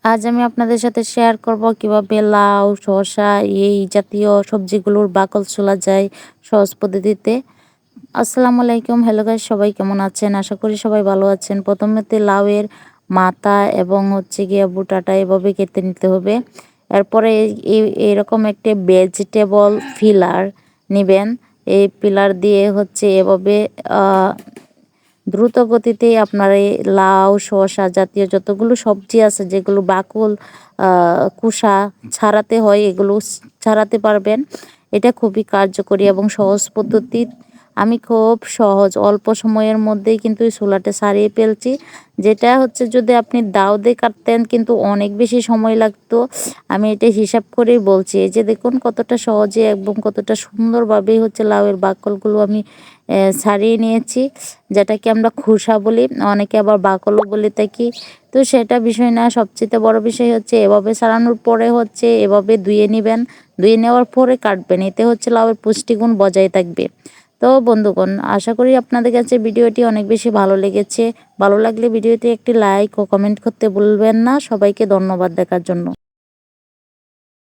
আজ আমি আপনাদের সাথে শেয়ার করব কিভাবে লাউ, শসা এই জাতীয় সবজিগুলোর বাকল ছোলা যায় সহজ পদ্ধতিতে। আসসালামু আলাইকুম, হ্যালো গাইস, সবাই কেমন আছেন? আশা করি সবাই ভালো আছেন। প্রথমেতে লাউয়ের মাথা এবং গিয়ে বুটাটা এভাবে কেটে নিতে হবে। এরপরে এরকম একটা ভেজিটেবল ফিলার নেবেন। এই পিলার দিয়ে এভাবে দ্রুত গতিতে আপনার এই লাউ, শসা জাতীয় যতগুলো সবজি আছে যেগুলো বাকল খোসা ছাড়াতে হয় এগুলো ছাড়াতে পারবেন। এটা খুবই কার্যকরী এবং সহজ পদ্ধতি। আমি খুব সহজ অল্প সময়ের মধ্যেই কিন্তু এই ছোলাটা ছাড়িয়ে ফেলছি। যেটা যদি আপনি দাও দিয়ে কাটতেন কিন্তু অনেক বেশি সময় লাগতো। আমি এটা হিসাব করেই বলছি। এই যে দেখুন কতটা সহজে এবং কতটা সুন্দরভাবেই লাউয়ের বাকলগুলো আমি ছাড়িয়ে নিয়েছি, যেটাকে আমরা খোসা বলি, অনেকে আবার বাকলও বলে থাকি। তো সেটা বিষয় না, সবচেয়ে বড় বিষয় এভাবে ছাড়ানোর পরে এভাবে ধুয়ে নেবেন। ধুয়ে নেওয়ার পরে কাটবেন, এতে লাউয়ের পুষ্টিগুণ বজায় থাকবে। তো বন্ধুগণ, আশা করি আপনাদের কাছে ভিডিওটি অনেক বেশি ভালো লেগেছে। ভালো লাগলে ভিডিওতে একটি লাইক ও কমেন্ট করতে ভুলবেন না। সবাইকে ধন্যবাদ দেখার জন্য।